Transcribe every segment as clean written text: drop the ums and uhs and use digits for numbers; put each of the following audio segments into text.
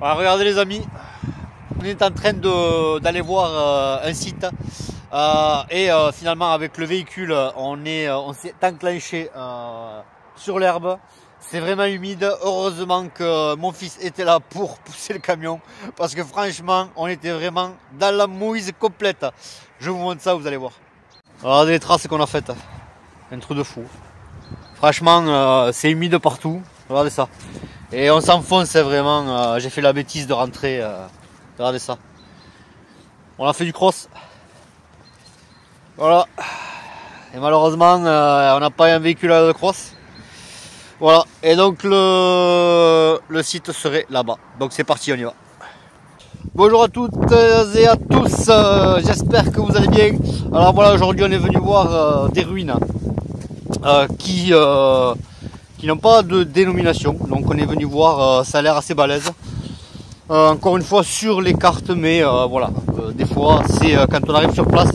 Alors, regardez les amis, on est en train d'aller voir un site et finalement avec le véhicule on s'est enclenché sur l'herbe. C'est vraiment humide, heureusement que mon fils était là pour pousser le camion parce que franchement on était vraiment dans la mouise complète. Je vous montre ça, vous allez voir. Regardez les traces qu'on a faites, un truc de fou. Franchement c'est humide partout, regardez ça. Et on s'enfonce vraiment, j'ai fait la bêtise de rentrer, regardez ça. On a fait du cross. Voilà. Et malheureusement, on n'a pas un véhicule de cross. Voilà. Et donc le site serait là-bas. Donc c'est parti, on y va. Bonjour à toutes et à tous, j'espère que vous allez bien. Alors voilà, aujourd'hui on est venu voir des ruines qui n'ont pas de dénomination. Donc on est venu voir, ça a l'air assez balèze. Encore une fois sur les cartes, mais voilà, des fois c'est quand on arrive sur place,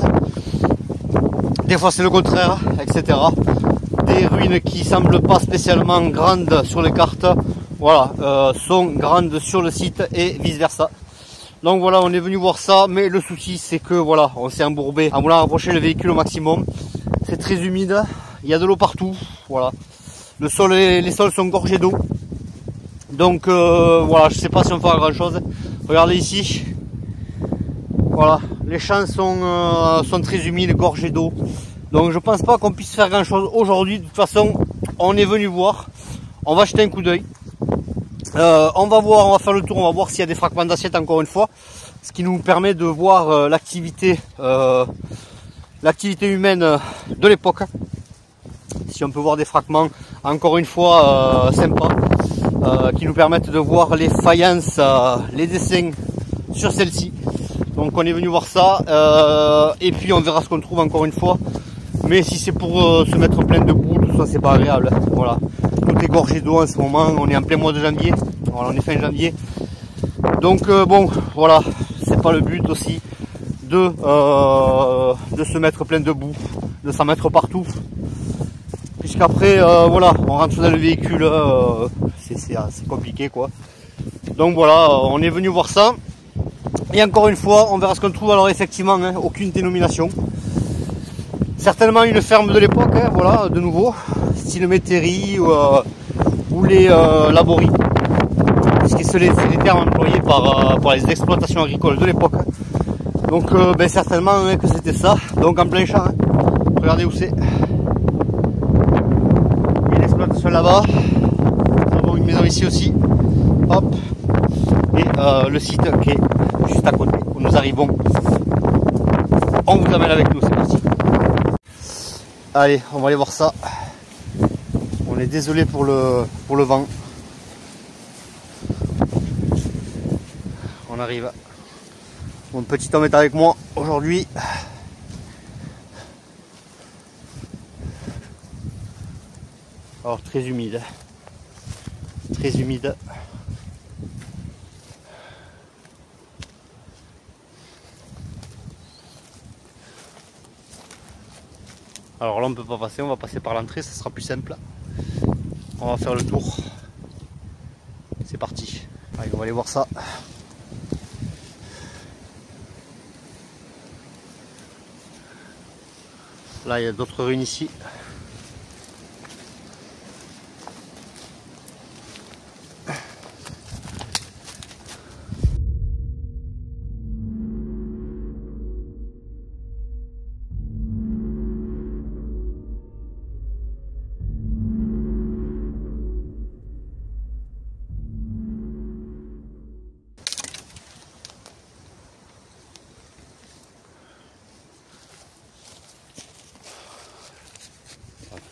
des fois c'est le contraire, etc. Des ruines qui semblent pas spécialement grandes sur les cartes, voilà, sont grandes sur le site et vice versa. Donc voilà, on est venu voir ça, mais le souci c'est que voilà, on s'est embourbé en voulant rapprocher le véhicule au maximum. C'est très humide, il y a de l'eau partout, voilà. Le sol les sols sont gorgés d'eau. Donc voilà, je sais pas si on fera grand chose. Regardez ici. Voilà, les champs sont très humides, gorgés d'eau. Donc je pense pas qu'on puisse faire grand chose aujourd'hui. De toute façon, on est venu voir. On va jeter un coup d'œil. On va voir, on va faire le tour, on va voir s'il y a des fragments d'assiette encore une fois. Ce qui nous permet de voir l'activité humaine de l'époque. Si on peut voir des fragments encore une fois sympas. Qui nous permettent de voir les faïences, les dessins sur celle-ci. Donc on est venu voir ça et puis on verra ce qu'on trouve encore une fois. Mais si c'est pour se mettre plein de boue, tout ça c'est pas agréable. Voilà, tout est gorgé d'eau en ce moment. On est en plein mois de janvier. Voilà, on est fin janvier. Donc bon, voilà, c'est pas le but aussi de se mettre plein de boue, de s'en mettre partout. Puisqu'après voilà, on rentre dans le véhicule. C'est compliqué quoi. Donc voilà, on est venu voir ça. Et encore une fois, on verra ce qu'on trouve. Alors effectivement, hein, aucune dénomination. Certainement une ferme de l'époque, hein, voilà, de nouveau. Style métairie ou les labories. Puisque c'est les termes employés par les exploitations agricoles de l'époque. Donc ben, certainement hein, que c'était ça. Donc en plein champ. Hein. Regardez où c'est. Il y a une exploitation là-bas. Une maison ici aussi, hop, et le site qui est juste à côté, où nous arrivons. On vous amène avec nous, c'est parti. Allez, on va aller voir ça. On est désolé pour le vent. On arrive. Mon petit homme est avec moi aujourd'hui. Alors très humide. Très humide. Alors là on ne peut pas passer, on va passer par l'entrée, ça sera plus simple. On va faire le tour. C'est parti. Allez, on va aller voir ça. Là il y a d'autres ruines ici.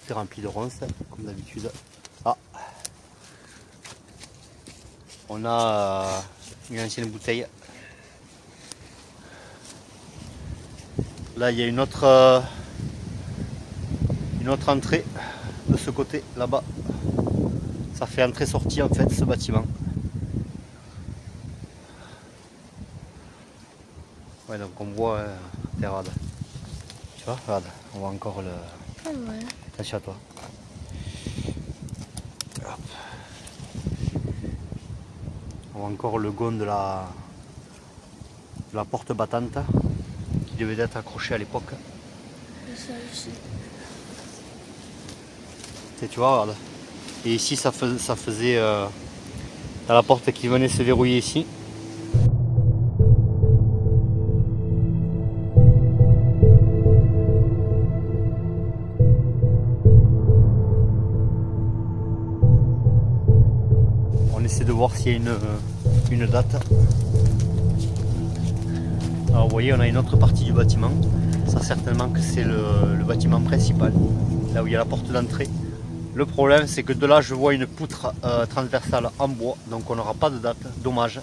Tout est rempli de ronces, comme d'habitude. Ah, on a une ancienne bouteille. Là, il y a une autre entrée de ce côté, là-bas. Ça fait entrée-sortie en fait, ce bâtiment. Ouais, donc on voit t'es rade. Tu vois, regarde, on voit encore le. Ah ouais. Attention à toi. Hop. On voit encore le gond de la porte battante qui devait être accroché à l'époque. Et ça aussi. Tu vois, regarde. Et ici ça faisait t'as la porte qui venait se verrouiller ici. On essaie de voir s'il y a une date. Alors vous voyez, on a une autre partie du bâtiment. Ça certainement que c'est le bâtiment principal, là où il y a la porte d'entrée. Le problème c'est que de là je vois une poutre transversale en bois, donc on n'aura pas de date, dommage.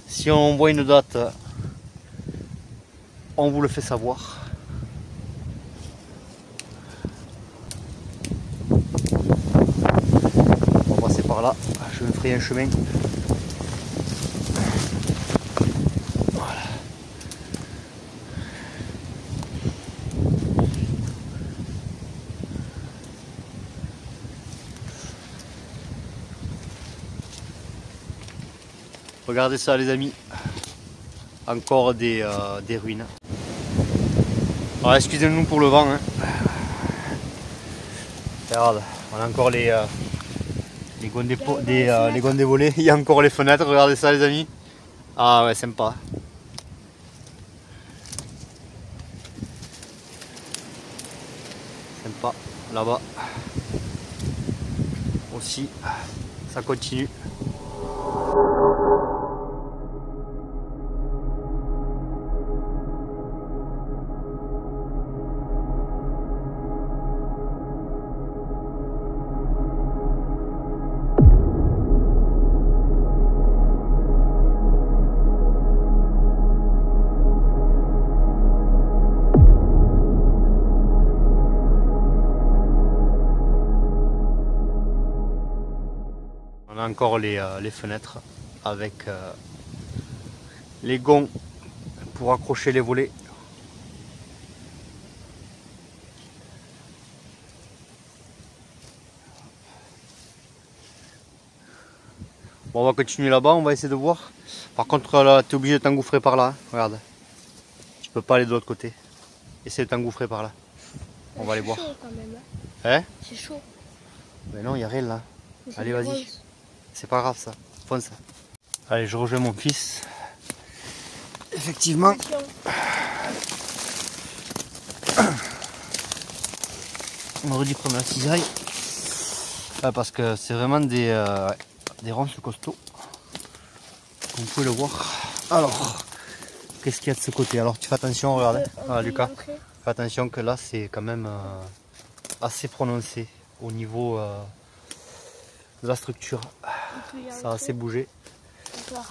Si on voit une date, on vous le fait savoir. On va passer par là, je me ferai un chemin. Regardez ça les amis, encore des ruines. Alors excusez-nous pour le vent, hein. Regarde, on a encore les gonds des volets, il y a encore les fenêtres, regardez ça les amis. Ah ouais, sympa. Sympa, là-bas aussi, ça continue. On a encore les fenêtres avec les gonds pour accrocher les volets. Bon, on va continuer là-bas, on va essayer de voir. Par contre là, tu es obligé de t'engouffrer par là, hein. Regarde. Tu peux pas aller de l'autre côté. Essaye de t'engouffrer par là. On va aller voir. C'est chaud quand même. Hein? C'est chaud. Mais non, il n'y a rien là. Allez, vas-y. C'est pas grave ça. Fonce. Allez, je rejoins mon fils. Effectivement. On aurait dû prendre la cisaille. Ah, parce que c'est vraiment des ronces costauds. Vous pouvez le voir. Alors, qu'est-ce qu'il y a de ce côté? Alors, tu fais attention, regarde. Ah, Lucas. Fais attention que là, c'est quand même assez prononcé au niveau de la structure. Ça a assez bougé.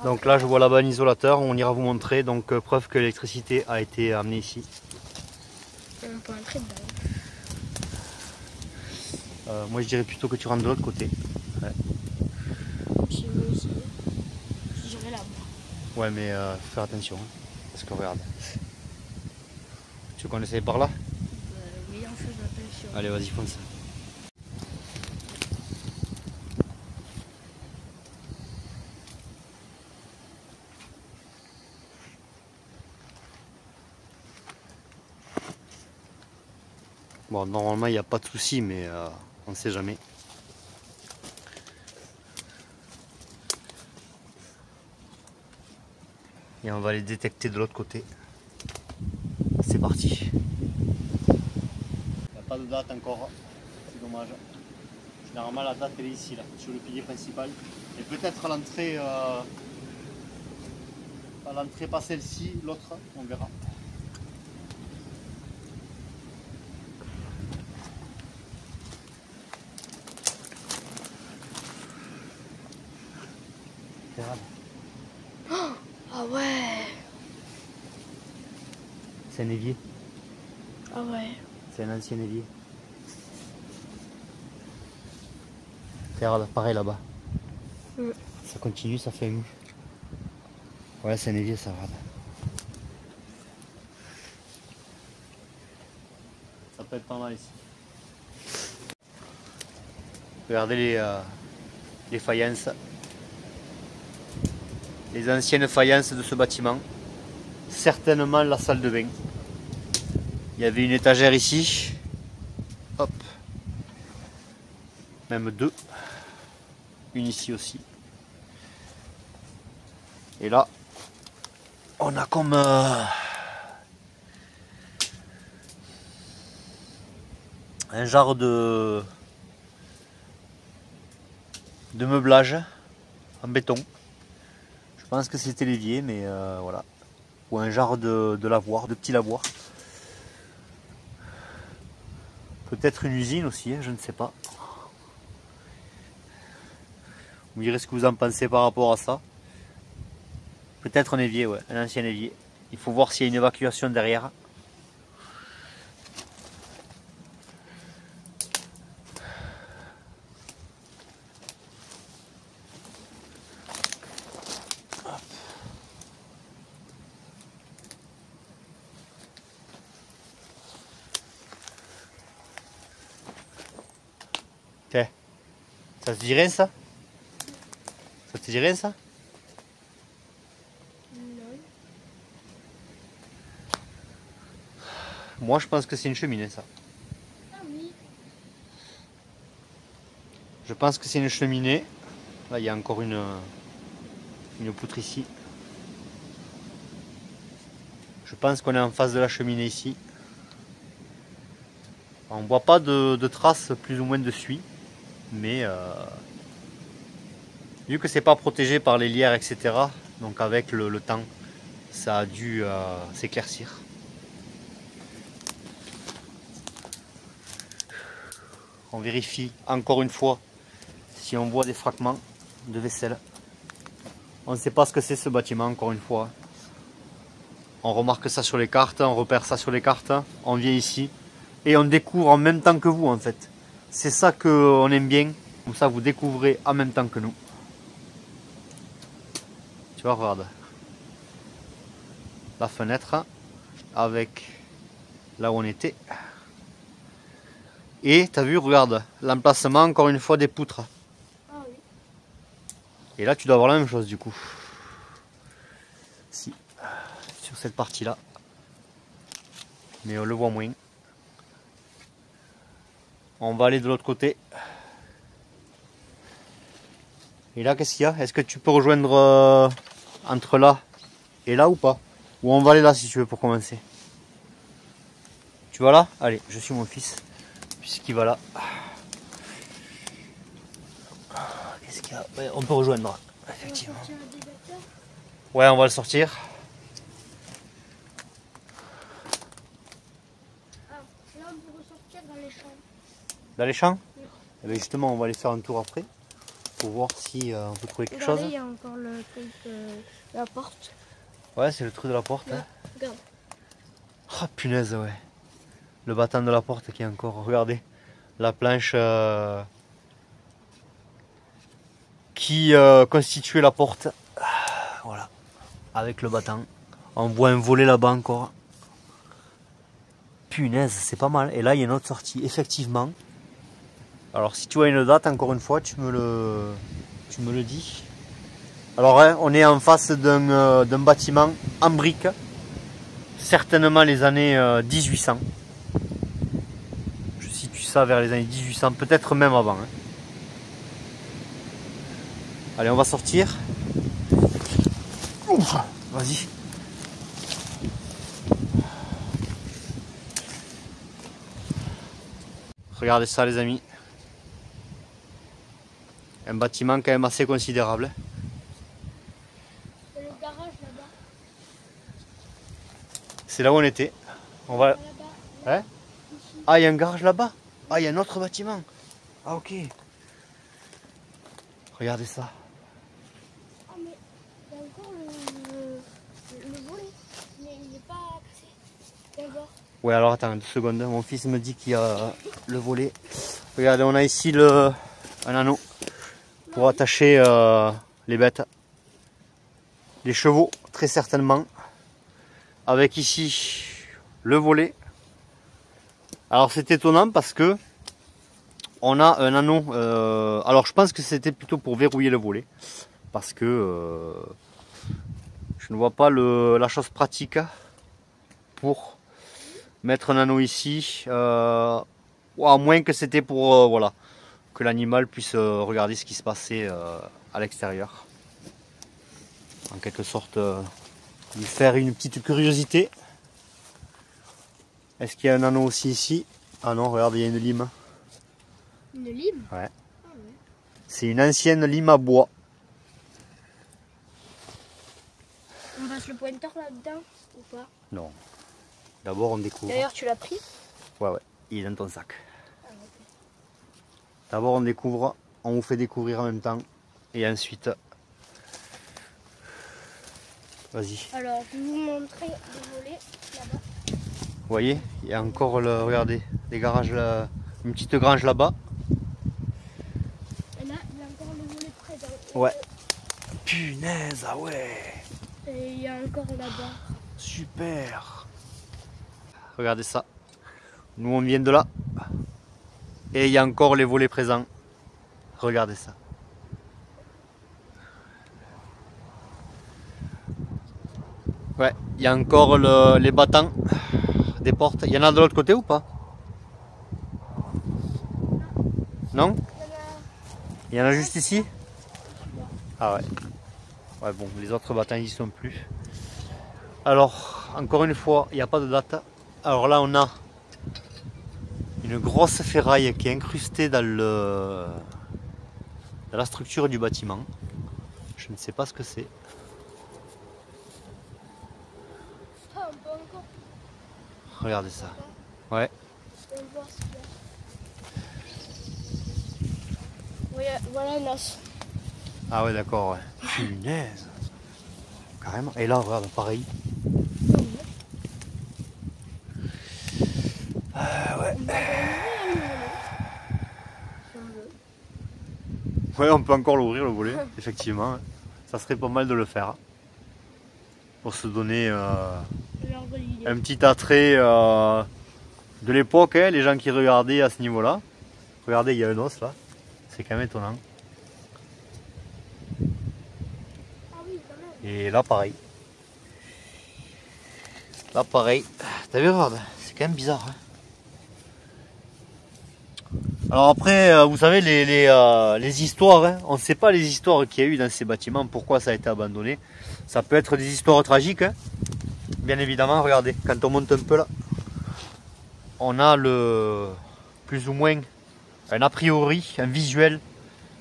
Donc là je vois là-bas un isolateur, on ira vous montrer, donc preuve que l'électricité a été amenée ici. On peut entrer dedans. Moi je dirais plutôt que tu rentres de l'autre côté. Ouais. Si vous aussi, j'irai là. Ouais mais faire attention, hein, parce que regarde. Tu veux qu'on essaye par là? Oui, on fait attention. Allez vas-y fonce. Bon, normalement il n'y a pas de souci, mais on ne sait jamais. Et on va les détecter de l'autre côté. C'est parti. Il n'y a pas de date encore, c'est dommage. Généralement la date elle est ici, là, sur le pilier principal. Et peut-être à l'entrée pas celle-ci, l'autre, on verra. Oh, ah ouais. C'est un évier. Ah ouais. C'est un ancien évier. Regarde, pareil là-bas. Ça continue, ça fait un. Ouais, c'est un évier, ça regarde. Ça peut être pas mal ici. Regardez les faïences. les anciennes faïences de ce bâtiment. Certainement la salle de bain. Il y avait une étagère ici. Hop. Même deux. Une ici aussi. Et là, on a comme un genre de meublage en béton. Je pense que c'était l'évier, mais voilà. Ou un genre de lavoir, de petit lavoir. Peut-être une usine aussi, hein, je ne sais pas. Vous me direz ce que vous en pensez par rapport à ça. Peut-être un évier, ouais, un ancien évier. Il faut voir s'il y a une évacuation derrière. Tiens, ça te dit rien ça? Ça te dit rien ça? Non. Moi je pense que c'est une cheminée ça. Ah oui. Je pense que c'est une cheminée. Là il y a encore une poutre ici. Je pense qu'on est en face de la cheminée ici. On ne voit pas de traces plus ou moins de suie. Mais vu que c'est pas protégé par les lierres, etc. Donc avec le temps, ça a dû s'éclaircir. On vérifie encore une fois si on voit des fragments de vaisselle. On ne sait pas ce que c'est ce bâtiment, encore une fois. On remarque ça sur les cartes, on repère ça sur les cartes, on vient ici et on découvre en même temps que vous en fait. C'est ça qu'on aime bien, comme ça vous découvrez en même temps que nous. Tu vois, regarde. La fenêtre avec là où on était. Et tu as vu, regarde, l'emplacement encore une fois des poutres. Ah oui. Et là tu dois avoir la même chose du coup. Si, sur cette partie là. Mais on le voit moins. On va aller de l'autre côté. Et là, qu'est-ce qu'il y a? Est-ce que tu peux rejoindre entre là et là ou pas? Ou on va aller là si tu veux pour commencer. Tu vas là? Allez, je suis mon fils. Puisqu'il va là. Qu'est-ce qu'il y a? Ouais, on peut rejoindre, effectivement. On va sortir un débateur. Ouais, on va le sortir. Ah, là on peut ressortir dans les champs. Dans les champs? Oui. Eh bien justement, on va aller faire un tour après. Pour voir si on peut trouver quelque chose. Regardez, il y a encore le truc de la porte. Ouais, c'est le truc de la porte. Là, Hein. regarde. Ah punaise, ouais. Le battant de la porte qui est encore, regardez, la planche qui constituait la porte. Voilà, avec le battant. On voit un volet là-bas encore. Punaise, c'est pas mal. Et là, il y a une autre sortie, effectivement. Alors, si tu vois une date, encore une fois, tu me le dis. Alors, hein, on est en face d'un bâtiment en briques. Certainement les années 1800. Je situe ça vers les années 1800, peut-être même avant. Hein. Allez, on va sortir. Vas-y. Regardez ça les amis. Un bâtiment quand même assez considérable. Et le garage là-bas. C'est là où on était. On va... Là-bas. Hein? Ah, il y a un garage là-bas. Ah, il y a un autre bâtiment. Ah, ok. Regardez ça. Ah mais il y a encore le volet. Mais il n'est pas cassé. D'accord. Ouais, alors attends 2 secondes. Mon fils me dit qu'il y a le volet. Regardez, on a ici un anneau pour attacher les bêtes. Les chevaux, très certainement. Avec ici le volet. Alors c'est étonnant parce que on a un anneau. Alors je pense que c'était plutôt pour verrouiller le volet. Parce que Je ne vois pas la chose pratique pour mettre un anneau ici, à moins que c'était pour voilà, que l'animal puisse regarder ce qui se passait à l'extérieur. En quelque sorte, lui faire une petite curiosité. Est-ce qu'il y a un anneau aussi ici? Ah non, regarde, il y a une lime. Une lime? Ouais. Ah ouais. C'est une ancienne lime à bois. On passe le pointeur là-dedans ou pas? Non. D'abord on découvre. D'ailleurs, tu l'as pris? Ouais, ouais, il est dans ton sac. Ah, ok. D'abord on découvre, on vous fait découvrir en même temps. Et ensuite... Vas-y. Alors, je vais vous montrer le volet là-bas. Vous voyez, il y a encore, regardez, des garages, une petite grange là-bas. Et là, il y a encore le volet présent. Ouais. Punaise, ah ouais. Et il y a encore là-bas. Super. Regardez ça. Nous on vient de là. Et il y a encore les volets présents. Regardez ça. Ouais, il y a encore les battants des portes. Il y en a de l'autre côté ou pas? Non? Il y en a juste ici? Ah ouais. Ouais bon, les autres battants ils y sont plus. Alors, encore une fois, il n'y a pas de date. Alors là on a une grosse ferraille qui est incrustée dans la structure du bâtiment. Je ne sais pas ce que c'est. Ah, on peut encore. Regardez ça. Ouais. On va voir ce qu'il y a. Voilà un os. Ah ouais d'accord, ouais. Punaise. Carrément. Et là, regarde, pareil. Ouais. Ouais, on peut encore l'ouvrir le volet, effectivement. Ça serait pas mal de le faire. Pour se donner un petit attrait de l'époque, hein, les gens qui regardaient à ce niveau-là. Regardez, il y a un os là. C'est quand même étonnant. Et là, pareil. Là, pareil. T'as vu, regarde, c'est quand même bizarre. Hein. Alors après, vous savez, les histoires, hein, on ne sait pas les histoires qu'il y a eu dans ces bâtiments, pourquoi ça a été abandonné. Ça peut être des histoires tragiques, hein. Bien évidemment, regardez, quand on monte un peu là, on a plus ou moins un a priori, un visuel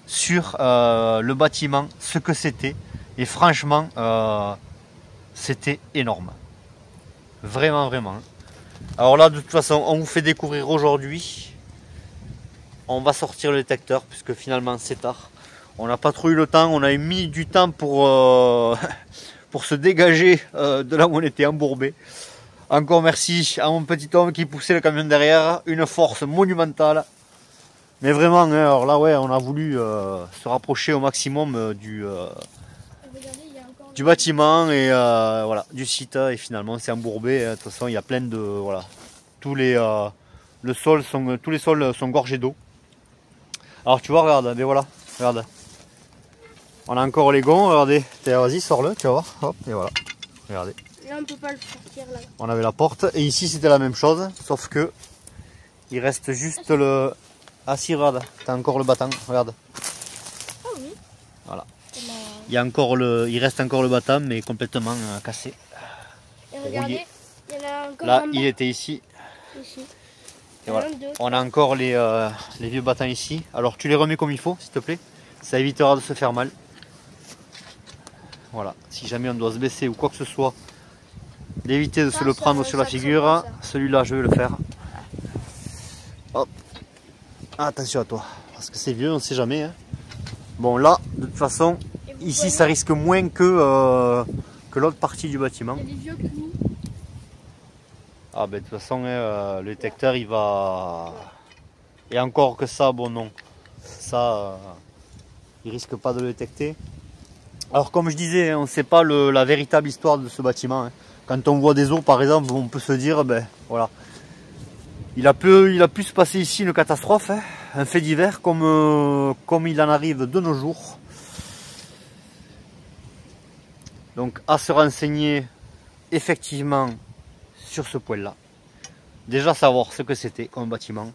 sur le bâtiment, ce que c'était. Et franchement, c'était énorme. Vraiment, vraiment. Alors là, de toute façon, on vous fait découvrir aujourd'hui. On va sortir le détecteur, puisque finalement, c'est tard. On n'a pas trop eu le temps. On a mis du temps pour se dégager de là où on était embourbé. Encore merci à mon petit homme qui poussait le camion derrière. Une force monumentale. Mais vraiment, hein, alors là, ouais, on a voulu se rapprocher au maximum du bâtiment et voilà, du site. Et finalement, c'est embourbé. De toute façon, il y a plein de... Voilà. Tous les sols sont gorgés d'eau. Alors, tu vois, regarde, mais voilà, regarde. On a encore les gonds, regardez. Vas-y, sors-le, tu vas voir. Hop, et voilà. Regardez. Là, on peut pas le sortir là. On avait la porte. Et ici, c'était la même chose. Sauf que il reste juste le... Ah si, regarde, t'as encore le battant, regarde. Ah oui. Voilà. Il reste encore le battant, mais complètement cassé. Et regardez, il y en a encore là, un il était ici. Ici. Et voilà. On a encore les vieux battants ici. Alors tu les remets comme il faut, s'il te plaît. Ça évitera de se faire mal. Voilà. Si jamais on doit se baisser ou quoi que ce soit, d'éviter de se le prendre sur la figure. Celui-là, je vais le faire. Hop. Attention à toi, parce que c'est vieux, on ne sait jamais. Hein. Bon là, de toute façon, ici ça risque moins que l'autre partie du bâtiment. Il y a des vieux clous. Ah ben de toute façon, le détecteur il va... Et encore que ça, bon non. Ça, il risque pas de le détecter. Alors comme je disais, on ne sait pas la véritable histoire de ce bâtiment. Hein. Quand on voit des os par exemple, on peut se dire, ben voilà. Il a pu se passer ici une catastrophe, hein, un fait divers comme il en arrive de nos jours. Donc à se renseigner effectivement sur ce point-là. Déjà savoir ce que c'était comme bâtiment.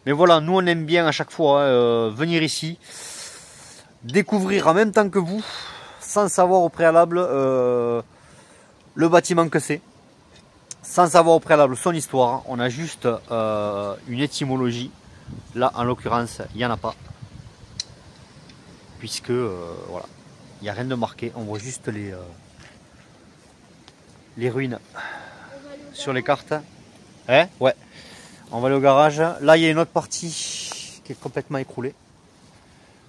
Mais voilà, nous on aime bien à chaque fois venir ici, découvrir en même temps que vous, sans savoir au préalable le bâtiment que c'est, sans savoir au préalable son histoire. On a juste une étymologie. Là en l'occurrence il n'y en a pas. Puisque voilà, il n'y a rien de marqué, on voit juste les ruines sur les cartes. Hein? Ouais. On va aller au garage. Là, il y a une autre partie qui est complètement écroulée.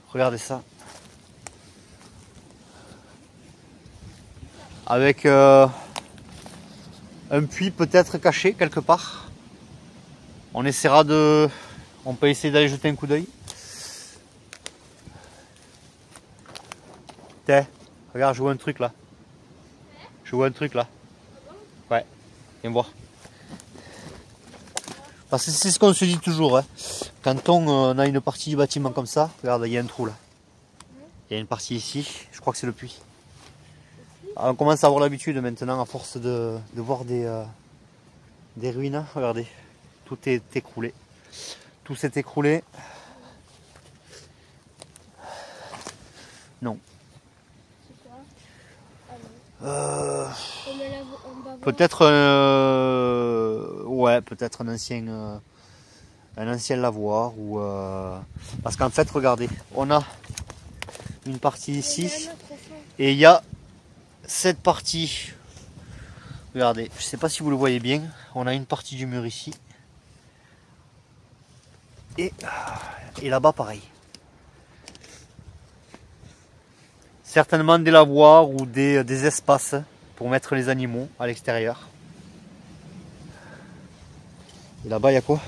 Regardez ça. Avec un puits peut-être caché quelque part. On essaiera de... On peut essayer d'aller jeter un coup d'œil. Tiens, regarde, je vois un truc là. Je vois un truc là. Ouais, viens voir. Parce que c'est ce qu'on se dit toujours, hein. Quand on a une partie du bâtiment comme ça, regarde, il y a un trou là. Il y a une partie ici, je crois que c'est le puits. Alors, on commence à avoir l'habitude maintenant, à force de voir des ruines. Regardez, tout est écroulé. Tout s'est écroulé. Non. Peut-être ouais, peut-être un ancien lavoir ou parce qu'en fait regardez, on a une partie ici et il y a cette partie, regardez, je sais pas si vous le voyez bien, on a une partie du mur ici et là-bas pareil. Certainement des lavoirs ou des espaces pour mettre les animaux à l'extérieur. Et là-bas, il y a quoi?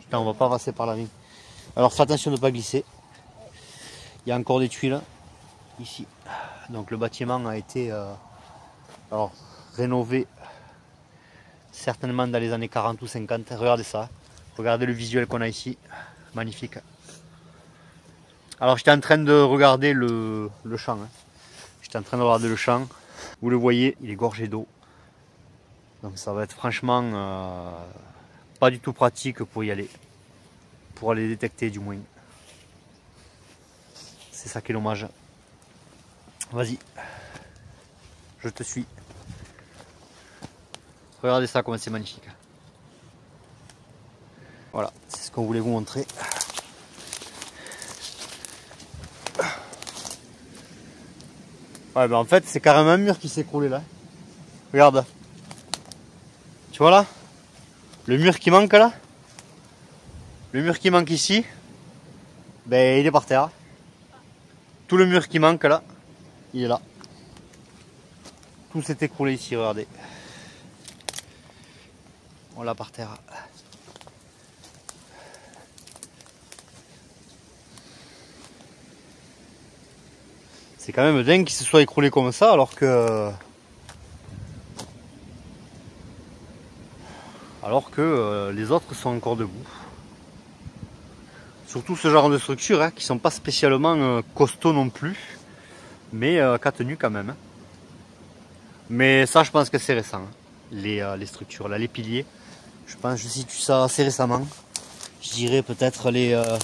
Putain, on va pas passer par la ligne. Alors fais attention de ne pas glisser. Il y a encore des tuiles ici. Donc le bâtiment a été alors, rénové certainement dans les années 40 ou 50. Regardez ça. Regardez le visuel qu'on a ici. Magnifique. Alors j'étais en train de regarder le champ. Hein. J'étais en train de regarder le champ. Vous le voyez, il est gorgé d'eau. Donc ça va être franchement pas du tout pratique pour y aller. Pour aller détecter du moins. C'est ça qui est dommage. Vas-y. Je te suis. Regardez ça comme c'est magnifique. Voilà, c'est ce qu'on voulait vous montrer. Ouais, ben en fait, c'est carrément un mur qui s'est écroulé là. Regarde. Tu vois là? Le mur qui manque là? Le mur qui manque ici, ben il est par terre. Tout le mur qui manque là, il est là. Tout s'est écroulé ici, regardez. On l'a par terre. C'est quand même dingue qu'il se soit écroulé comme ça alors que les autres sont encore debout. Surtout ce genre de structures hein, qui sont pas spécialement costauds non plus, mais qu'a tenu quand même. Mais ça je pense que c'est récent, hein, les structures, là, les piliers. Je pense que je situe ça assez récemment. Je dirais peut-être le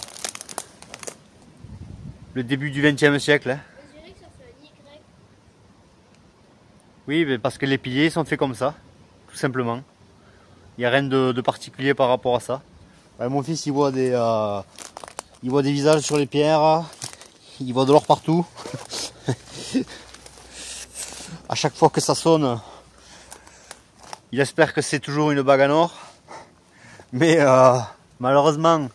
début du XXe siècle. Hein. Oui, mais parce que les piliers sont faits comme ça, tout simplement. Il n'y a rien de particulier par rapport à ça. Ouais, mon fils il voit des visages sur les pierres, il voit de l'or partout. À chaque fois que ça sonne, il espère que c'est toujours une bague en or. Mais malheureusement,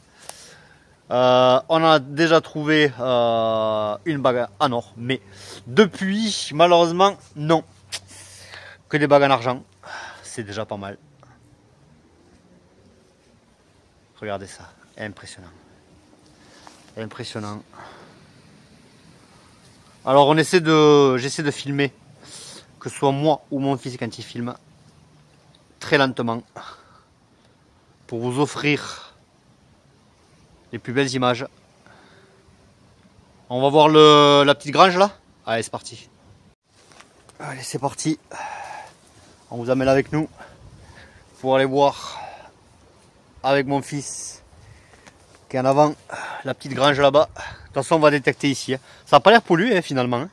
on a déjà trouvé une bague en or. Mais depuis, malheureusement, non. Que des bagues en argent, c'est déjà pas mal. Regardez ça, impressionnant. Impressionnant. Alors j'essaie de filmer, que ce soit moi ou mon fils quand il filme, très lentement, pour vous offrir les plus belles images. On va voir la petite grange là. Allez, c'est parti. Allez, c'est parti. On vous amène avec nous pour aller voir avec mon fils qui est en avant la petite grange là-bas. De toute façon, on va détecter ici. Hein. Ça n'a pas l'air pollué hein, finalement. Hein.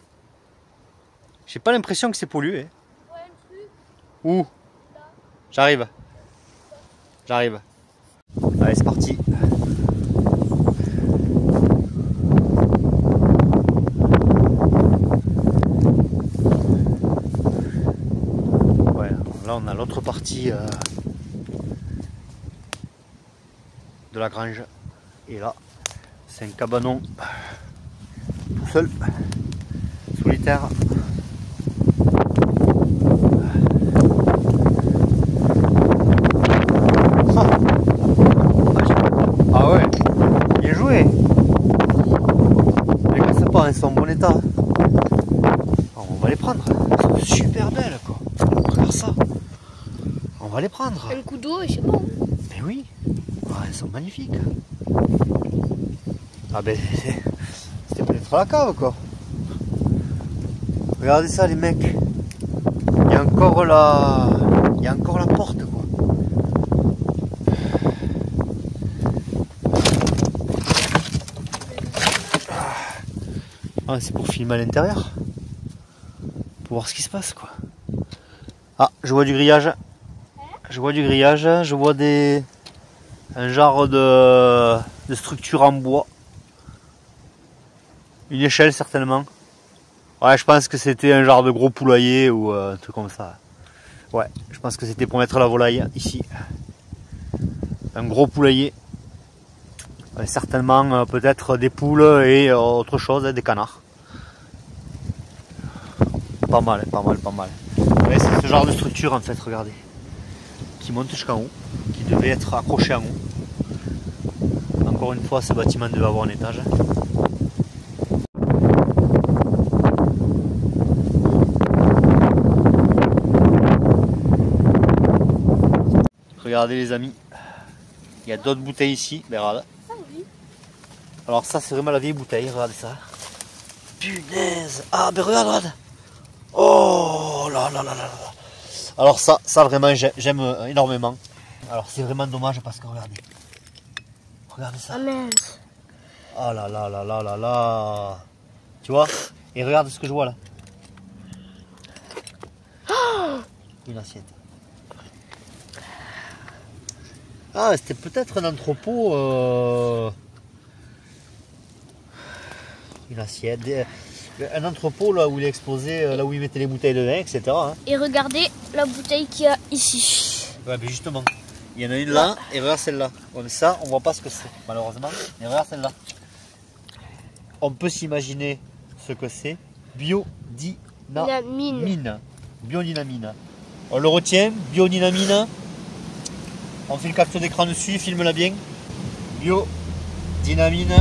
J'ai pas l'impression que c'est pollué. Hein. Ouais, où? J'arrive. J'arrive. Allez, c'est parti. Ouais, là on a l'autre partie de la grange. Et là, c'est un cabanon tout seul, solitaire. Ah ouais, bien joué. Les gars, c'est pas, elles sont en bon état. On va les prendre. Elles sont super belles quoi. Regarde ça. On va les prendre. un coup d'eau et c'est bon. Mais oui. Ah, elles sont magnifiques. Ah ben c'était peut-être la cave quoi. Regardez ça les mecs. Il y a encore la porte quoi. Ah, c'est pour filmer à l'intérieur. Pour voir ce qui se passe quoi. Ah, je vois du grillage. Je vois du grillage, je vois un genre de structure en bois. Une échelle certainement. Ouais, je pense que c'était un genre de gros poulailler ou un truc comme ça. Ouais, je pense que c'était pour mettre la volaille ici. Un gros poulailler. Ouais, certainement peut-être des poules et autre chose, des canards. Pas mal, pas mal, pas mal. Ouais, c'est ce genre de structure en fait, regardez. Qui monte jusqu'en haut, qui devait être accroché en haut. Encore une fois, ce bâtiment devait avoir un étage. Regardez les amis, il y a d'autres bouteilles ici, mais regarde. Ah oui. Alors ça c'est vraiment la vieille bouteille, regardez ça. Punaise. Ah mais regarde, regarde. Oh là là là là là. Alors ça vraiment j'aime énormément. Alors c'est vraiment dommage parce que regardez. Regardez ça. Ah mince. Oh là là là là là là. Tu vois? Et regarde ce que je vois là. Une assiette. Ah, c'était peut-être un entrepôt. Une assiette. Un entrepôt là où il est exposé, là où il mettait les bouteilles de vin, etc. Hein. Et regardez la bouteille qu'il y a ici. Ouais, mais justement, il y en a une là et regarde celle-là. Comme ça, on voit pas ce que c'est, malheureusement. Mais regarde celle-là. On peut s'imaginer ce que c'est. Biodynamine. Biodynamine. On le retient, biodynamine. On fait une capture d'écran dessus, filme-la bien. Biodynamine.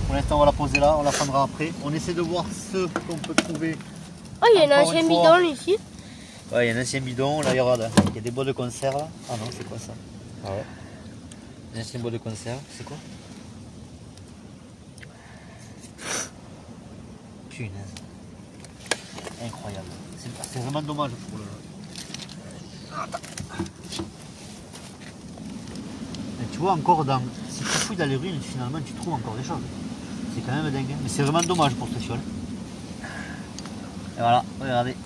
Pour l'instant, on va la poser là, on la prendra après. On essaie de voir ce qu'on peut trouver. Oh, il y a un ancien bidon ici. Ouais, il y a un ancien bidon, là, regarde. Il y a des bois de conserve là. Ah non, c'est quoi ça? Ah ouais. Un ancien bois de conserve, c'est quoi? Punaise. Incroyable. C'est vraiment dommage pour le. Mais tu vois encore dans. Si tu fouilles dans les ruines, finalement tu trouves encore des choses. C'est quand même dingue. Hein. Mais c'est vraiment dommage pour ce fiole. Et voilà, regardez.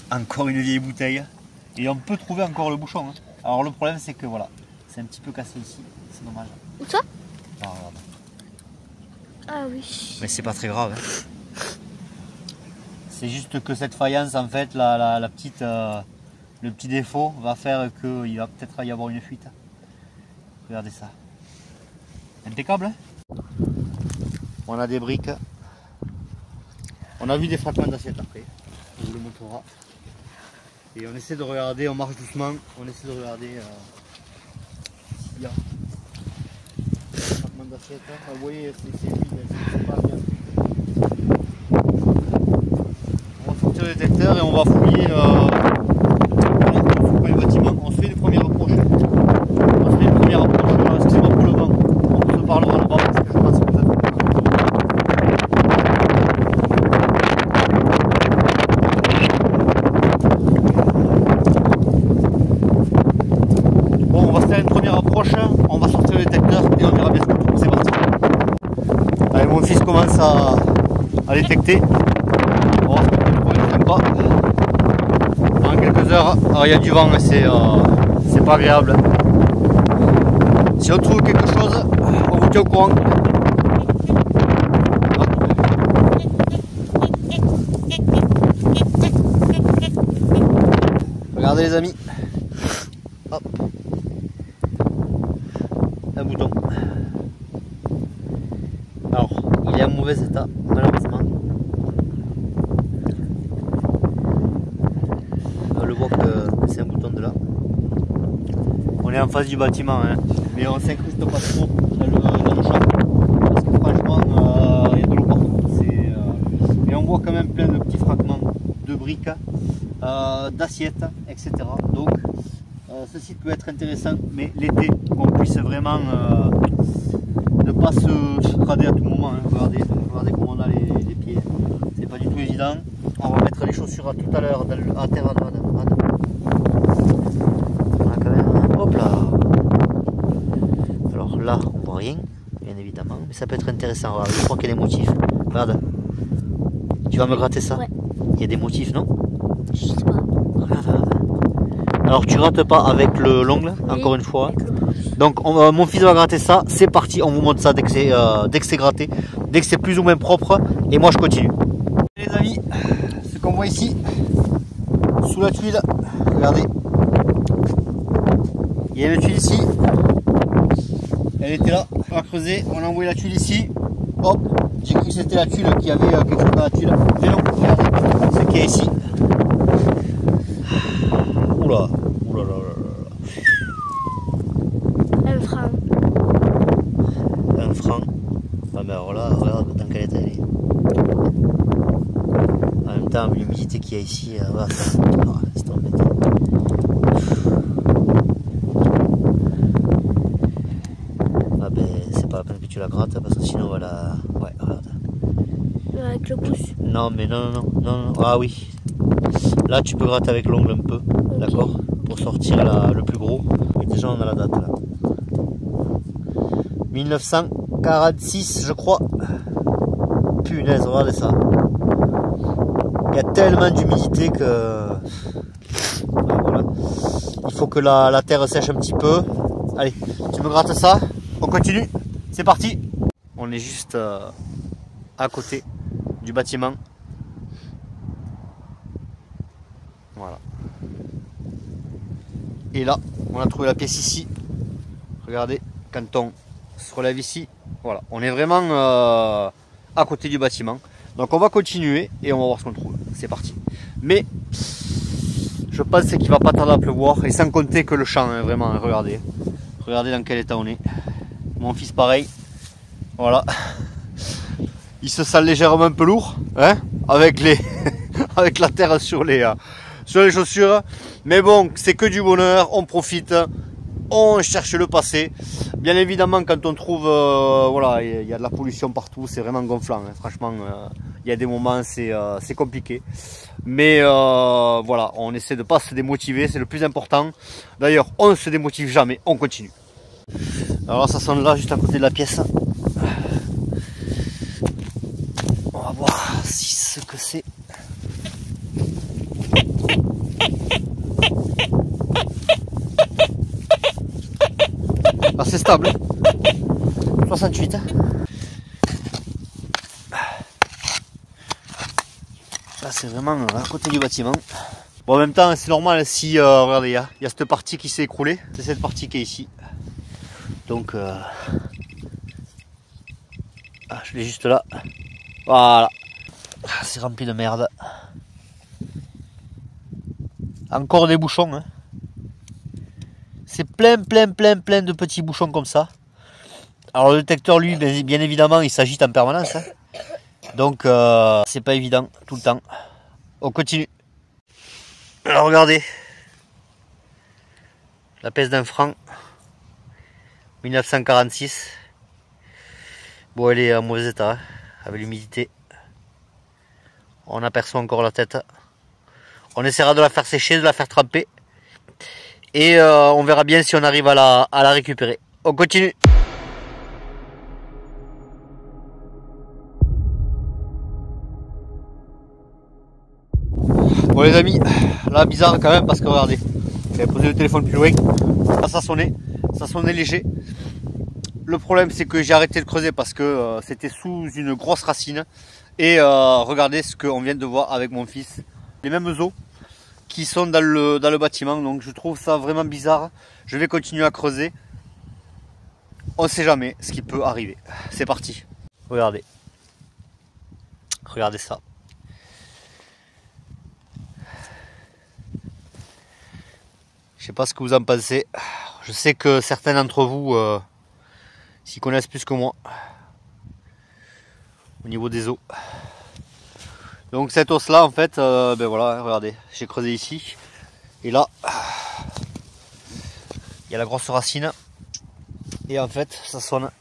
Encore une vieille bouteille. Et on peut trouver encore le bouchon. Hein. Alors le problème c'est que voilà, c'est un petit peu cassé ici. C'est dommage. Où ça? Non, regarde. Ah oui. Mais c'est pas très grave. Hein. C'est juste que cette faïence, en fait, le petit défaut va faire qu'il va peut-être y avoir une fuite. Regardez ça. Impeccable. Hein. On a des briques. On a vu des fragments d'assiette après. On vous le montrera. Et on essaie de regarder, on marche doucement. On essaie de regarder s'il y a des fragments d'assiette. Ah, vous voyez, c'est vide, c'est pas bien. On va sortir le détecteur et on va fouiller le bâtiment. commence à détecter. Bon, pas. En quelques heures, alors il y a du vent, c'est pas agréable. Si on trouve quelque chose, on vous tient au courant. Regardez les amis. Hop. Un bouton. Alors, il est en mauvais état, malheureusement. On le voit que c'est un bouton de là. On est en face du bâtiment, hein, mais on s'incruste pas trop dans le champ. Parce que franchement, il y a de l'eau partout. Et on voit quand même plein de petits fragments de briques, d'assiettes, etc. Donc, ce site peut être intéressant, mais l'été, qu'on puisse vraiment ne pas se crader à tout moment. Hein. Regardez comment on a les pieds. C'est pas du tout évident. On va mettre les chaussures à tout à l'heure à terre. On a quand même. Hop là. Alors là, on voit rien, bien évidemment, mais ça peut être intéressant. Regarde, je crois qu'il y a des motifs. Regarde. Tu vas me gratter ça? Ouais. Il y a des motifs, non? Je sais pas. Regarde. Alors tu grattes pas avec l'ongle, oui, encore une fois. Donc mon fils va gratter ça, c'est parti, on vous montre ça dès que c'est gratté, dès que c'est plus ou moins propre, et moi je continue. Les amis, ce qu'on voit ici, sous la tuile, regardez, il y a une tuile ici, elle était là, on a creusé, on a envoyé la tuile ici, hop, j'ai cru que c'était la tuile, qu'il y avait quelque chose dans la tuile, mais non, regardez, c'est qu'il y a ici. Oula. Un franc. Ah mais alors là, regarde dans quel état elle est. En même temps, l'humidité qu'il y a ici, voilà, ça. C'est embêtant. Ah ben, c'est pas la peine que tu la grattes parce que sinon on va la. Ouais, regarde. Avec le pouce? Non, mais non. Ah oui. Là, tu peux gratter avec l'ongle un peu, okay. D'accord, pour sortir le plus gros. Et déjà, on a la date là. 1946, je crois. Punaise, regardez ça. Il y a tellement d'humidité que... Voilà. Il faut que la terre sèche un petit peu. Allez, tu me grattes ça. On continue. C'est parti. On est juste à côté du bâtiment. Voilà. Et là, on a trouvé la pièce ici. Regardez, quand on se relève ici, voilà, on est vraiment à côté du bâtiment. Donc on va continuer et on va voir ce qu'on trouve. C'est parti. Mais je pense qu'il va pas tarder à pleuvoir. Et sans compter que le champ, hein, vraiment, regardez. Regardez dans quel état on est. Mon fils pareil. Voilà. Il se sent légèrement un peu lourd, hein, avec avec la terre sur les chaussures. Mais bon, c'est que du bonheur, on profite. On cherche le passé. Bien évidemment, quand on trouve, voilà, il y a de la pollution partout, c'est vraiment gonflant. Hein. Franchement, il y a des moments, c'est compliqué. Mais voilà, on essaie de ne pas se démotiver, c'est le plus important. D'ailleurs, on ne se démotive jamais, on continue. Alors ça sonne là, juste à côté de la pièce. On va voir si ce que c'est. Ah, c'est stable. 68. Là c'est vraiment à côté du bâtiment. Bon, en même temps c'est normal si regardez, il y a cette partie qui s'est écroulée. C'est cette partie qui est ici. Donc je l'ai juste là. Voilà. C'est rempli de merde. Encore des bouchons. Hein. C'est plein de petits bouchons comme ça. Alors le détecteur, lui, bien évidemment, il s'agite en permanence. Hein. Donc c'est pas évident tout le temps. On continue. Alors regardez. La pièce d'un franc. 1946. Bon, elle est en mauvais état, hein, avec l'humidité. On aperçoit encore la tête. On essaiera de la faire sécher, de la faire tremper. Et on verra bien si on arrive à la récupérer. On continue. Bon les amis, là bizarre quand même parce que regardez, j'avais posé le téléphone plus loin, là ça sonnait léger. Le problème c'est que j'ai arrêté de creuser parce que c'était sous une grosse racine. Et regardez ce qu'on vient de voir avec mon fils, les mêmes os qui sont dans le bâtiment, donc je trouve ça vraiment bizarre. Je vais continuer à creuser, on ne sait jamais ce qui peut arriver. C'est parti, regardez ça. Je sais pas ce que vous en pensez. Je sais que certains d'entre vous s'y connaissent plus que moi au niveau des os. Donc cet os là en fait, ben voilà, regardez, j'ai creusé ici et là il y a la grosse racine et en fait ça sonne.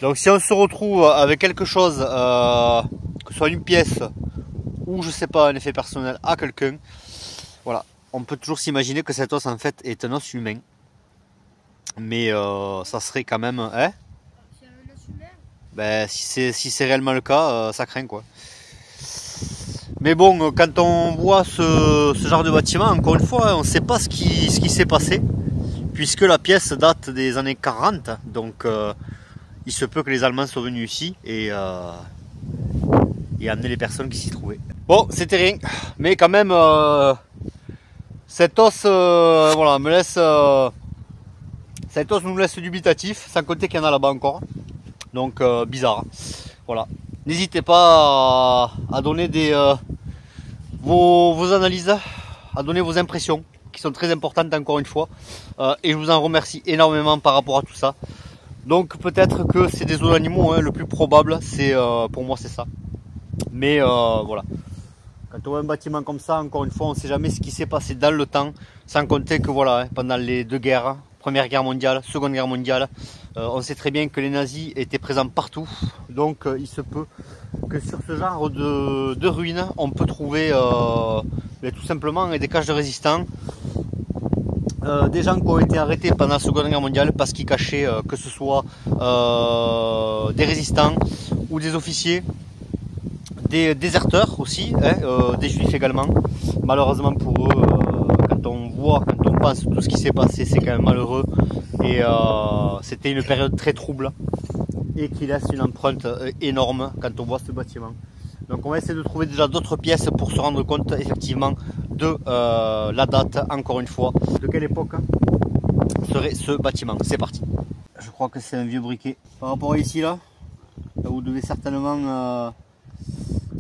Donc si on se retrouve avec quelque chose, que ce soit une pièce ou je sais pas un effet personnel à quelqu'un, voilà, on peut toujours s'imaginer que cet os en fait est un os humain. Mais ça serait quand même, hein, ben, si c'est réellement le cas, ça craint quoi. Mais bon, quand on voit ce genre de bâtiment, encore une fois, on ne sait pas ce qui s'est passé, puisque la pièce date des années 40, donc il se peut que les Allemands soient venus ici et amener les personnes qui s'y trouvaient. Bon, c'était rien, mais quand même, cet os, voilà, me laisse, cet os nous laisse dubitatif, sans compter qu'il y en a là-bas encore. Donc bizarre. Voilà. N'hésitez pas à donner vos analyses, à donner vos impressions, qui sont très importantes encore une fois. Et je vous en remercie énormément par rapport à tout ça. Donc peut-être que c'est des os d'animaux, hein, le plus probable, c'est pour moi c'est ça. Mais voilà. Quand on voit un bâtiment comme ça, encore une fois, on ne sait jamais ce qui s'est passé dans le temps, sans compter que voilà, hein, pendant les deux guerres, Première Guerre mondiale, Seconde Guerre mondiale, on sait très bien que les nazis étaient présents partout, donc il se peut que sur ce genre de ruines, on peut trouver tout simplement des caches de résistants, des gens qui ont été arrêtés pendant la Seconde Guerre mondiale parce qu'ils cachaient que ce soit des résistants ou des officiers, des déserteurs aussi, hein, des juifs également. Malheureusement pour eux, quand on pense tout ce qui s'est passé, c'est quand même malheureux. Et c'était une période très trouble et qui laisse une empreinte énorme quand on voit ce bâtiment. Donc on va essayer de trouver déjà d'autres pièces pour se rendre compte effectivement de la date, encore une fois, de quelle époque serait ce bâtiment. C'est parti. Je crois que c'est un vieux briquet. Par rapport à ici là, vous devez certainement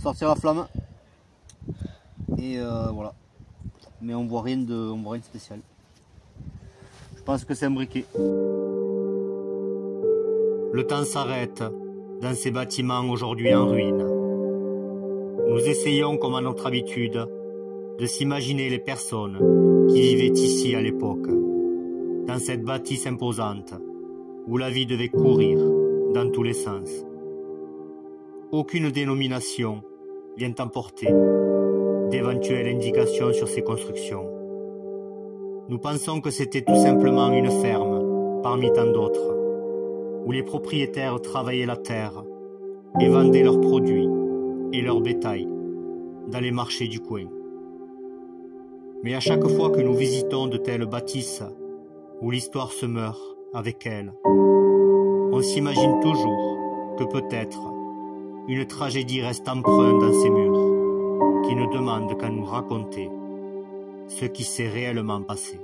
sortir la flamme. Et voilà. Mais on voit rien de spécial. Je pense que c'est un briquet. Le temps s'arrête dans ces bâtiments aujourd'hui en ruine. Nous essayons, comme à notre habitude, de s'imaginer les personnes qui vivaient ici à l'époque, dans cette bâtisse imposante, où la vie devait courir dans tous les sens. Aucune dénomination vient emporter d'éventuelles indications sur ces constructions. Nous pensons que c'était tout simplement une ferme, parmi tant d'autres, où les propriétaires travaillaient la terre et vendaient leurs produits et leur bétail dans les marchés du coin. Mais à chaque fois que nous visitons de telles bâtisses où l'histoire se meurt avec elle, on s'imagine toujours que peut-être une tragédie reste empreinte dans ces murs qui ne demandent qu'à nous raconter ce qui s'est réellement passé.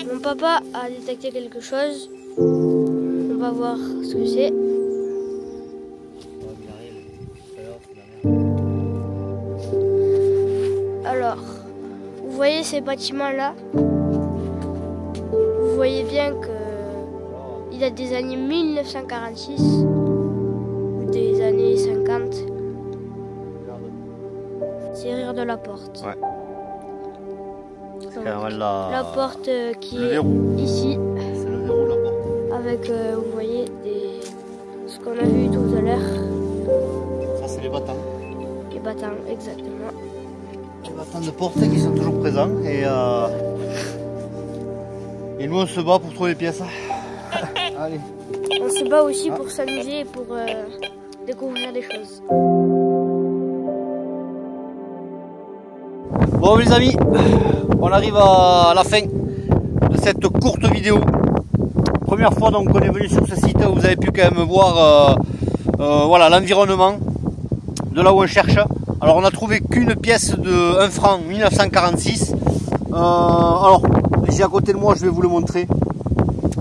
Mon papa a détecté quelque chose. On va voir ce que c'est. Alors, vous voyez ces bâtiments-là? Vous voyez bien qu'il date des années 1946 ou des années 50. Serrure de la porte. Ouais. C'est quand même la porte qui le est verrou. ici. C'est le verrou de la porte. Avec, vous voyez, ce qu'on a vu tout à l'heure. Ça, c'est les battants. Les battants, exactement. Les battants de porte qui sont toujours présents. Et nous, on se bat pour trouver les pièces. Allez. On se bat aussi pour s'amuser et pour découvrir des choses. Bon les amis, on arrive à la fin de cette courte vidéo. Première fois donc on est venu sur ce site, vous avez pu quand même voir voilà, l'environnement de là où on cherche. Alors on n'a trouvé qu'une pièce de 1 franc 1946. Alors ici à côté de moi, je vais vous le montrer.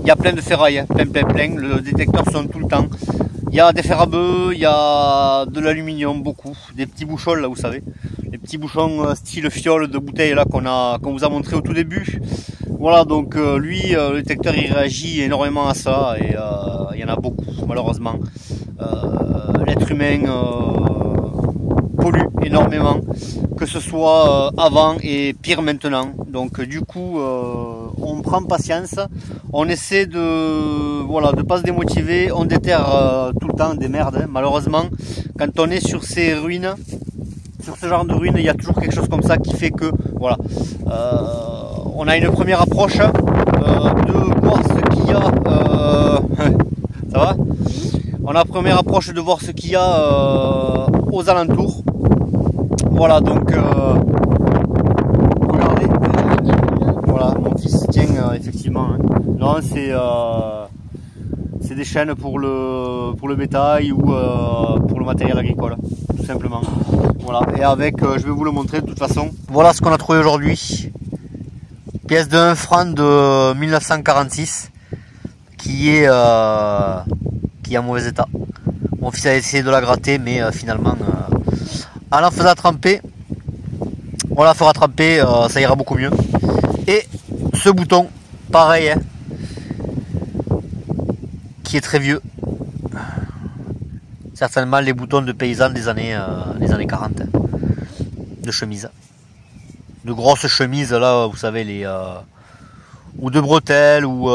Il y a plein de ferraille, hein, plein. Le détecteur sonne tout le temps. Il y a des fer à bœufs, il y a de l'aluminium, beaucoup. Des petits bouchons là, vous savez. Les petits bouchons style fiole de bouteille là qu'on vous a montré au tout début. Voilà, donc lui, le détecteur il réagit énormément à ça. Et il y en a beaucoup, malheureusement. L'être humain pollue énormément. Que ce soit avant et pire maintenant. Donc du coup, on prend patience. On essaie de pas se démotiver, on déterre tout le temps des merdes, hein. Malheureusement, quand on est sur ces ruines, sur ce genre de ruines, il y a toujours quelque chose comme ça qui fait que, voilà, on a une première approche de voir ce qu'il y a, ça va ? On a la première approche de voir ce qu'il y a aux alentours. Voilà, donc, regardez. Voilà, mon fils tient effectivement. Hein. Non, c'est des chaînes pour le bétail ou pour le matériel agricole, tout simplement. Voilà, et avec, je vais vous le montrer de toute façon. Voilà ce qu'on a trouvé aujourd'hui. Pièce de 1 franc de 1946 qui est en mauvais état. Mon fils a essayé de la gratter, mais finalement, en la faisant tremper, on la fera tremper, ça ira beaucoup mieux. Et ce bouton, pareil, hein, qui est très vieux. Certainement les boutons de paysans des années 40, hein, de chemise. De grosses chemises, là, vous savez, les ou de bretelles, ou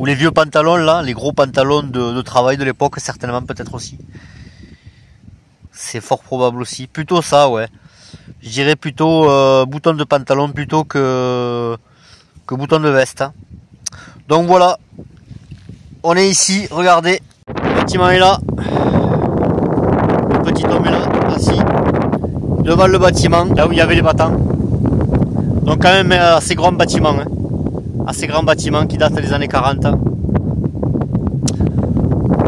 les vieux pantalons, là, les gros pantalons de travail de l'époque, certainement, peut-être aussi. C'est fort probable aussi. Plutôt ça, ouais. Je dirais plutôt bouton de pantalon plutôt que bouton de veste. Hein. Donc voilà. On est ici, regardez. Le bâtiment est là. Le petit homme est là, assis. Devant le bâtiment, là où il y avait les battants. Donc quand même assez grand bâtiment. Hein. Assez grand bâtiment qui date des années 40. Donc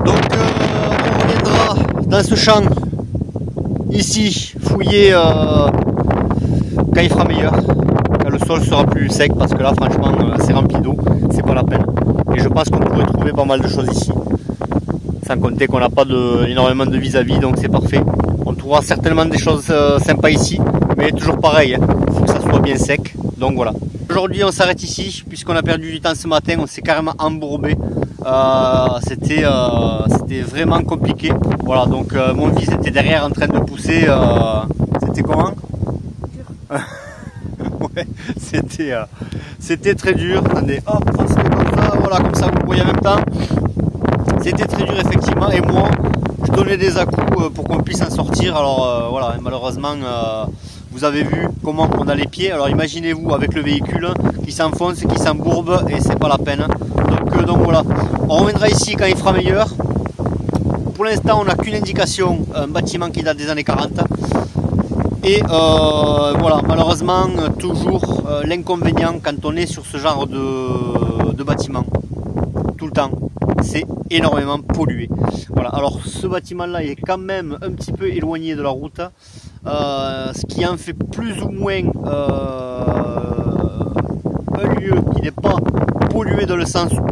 on reviendra dans ce champ. Ici, fouiller quand il fera meilleur, quand le sol sera plus sec, parce que là franchement c'est rempli d'eau, c'est pas la peine. Et je pense qu'on pourrait trouver pas mal de choses ici, sans compter qu'on n'a pas énormément de vis-à-vis, donc c'est parfait. On trouvera certainement des choses sympas ici, mais toujours pareil, il faut que ça soit bien sec, donc voilà. Aujourd'hui on s'arrête ici, puisqu'on a perdu du temps ce matin, on s'est carrément embourbé. C'était vraiment compliqué. Voilà, donc mon fils était derrière en train de pousser. C'était comment? Ouais, c'était très dur. Attendez, hop, on se met comme ça, voilà, comme ça vous voyez en même temps. C'était très dur effectivement, et moi je donnais des à-coups pour qu'on puisse en sortir. Alors voilà, malheureusement vous avez vu comment on a les pieds. Alors imaginez-vous avec le véhicule qui s'enfonce, qui s'embourbe, et c'est pas la peine. Donc voilà, on reviendra ici quand il fera meilleur. Pour l'instant on n'a qu'une indication, un bâtiment qui date des années 40. Et voilà, malheureusement toujours l'inconvénient quand on est sur ce genre de bâtiment, tout le temps, c'est énormément pollué. Voilà, alors ce bâtiment là est quand même un petit peu éloigné de la route, ce qui en fait plus ou moins un lieu qui n'est pas pollué dans le sens où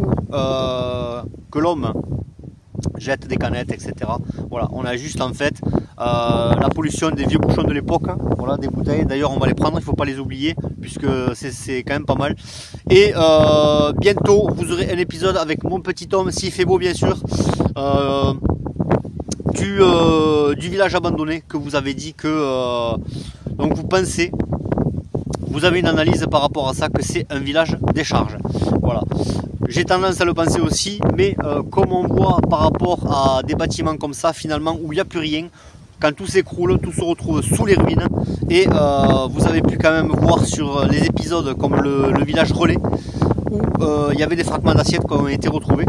que l'homme jette des canettes, etc. Voilà, on a juste en fait la pollution des vieux bouchons de l'époque, voilà, des bouteilles. D'ailleurs on va les prendre, il ne faut pas les oublier, puisque c'est quand même pas mal. Et bientôt vous aurez un épisode avec mon petit homme, s'il fait beau bien sûr, du village abandonné que vous avez dit que donc vous pensez vous avez une analyse par rapport à ça que c'est un village décharge. Voilà. J'ai tendance à le penser aussi, mais comme on voit par rapport à des bâtiments comme ça, finalement, où il n'y a plus rien, quand tout s'écroule, tout se retrouve sous les ruines, et vous avez pu quand même voir sur les épisodes comme le village relais, où il y avait des fragments d'assiettes qui ont été retrouvés,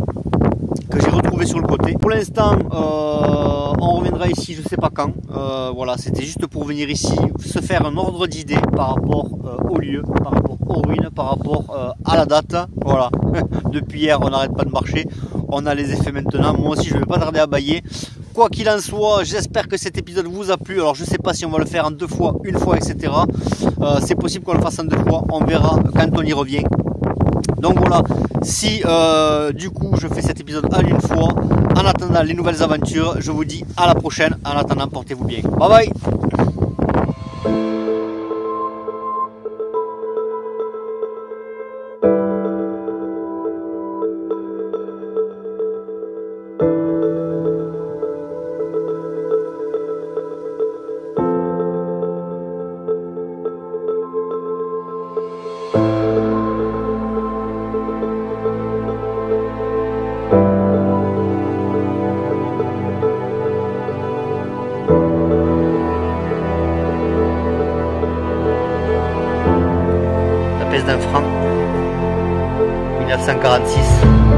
que j'ai retrouvé sur le côté. Pour l'instant, on reviendra ici, je sais pas quand. Voilà, c'était juste pour venir ici, se faire un ordre d'idée par rapport au lieu, par rapport aux ruines, par rapport à la date. Voilà, depuis hier, on n'arrête pas de marcher. On a les effets maintenant. Moi aussi, je ne vais pas tarder à bailler. Quoi qu'il en soit, j'espère que cet épisode vous a plu. Alors, je ne sais pas si on va le faire en 2 fois, 1 fois, etc. C'est possible qu'on le fasse en 2 fois. On verra quand on y revient. Donc voilà, si du coup je fais cet épisode en 1 fois, en attendant les nouvelles aventures, je vous dis à la prochaine. En attendant, portez-vous bien. Bye bye. D'un franc 1946.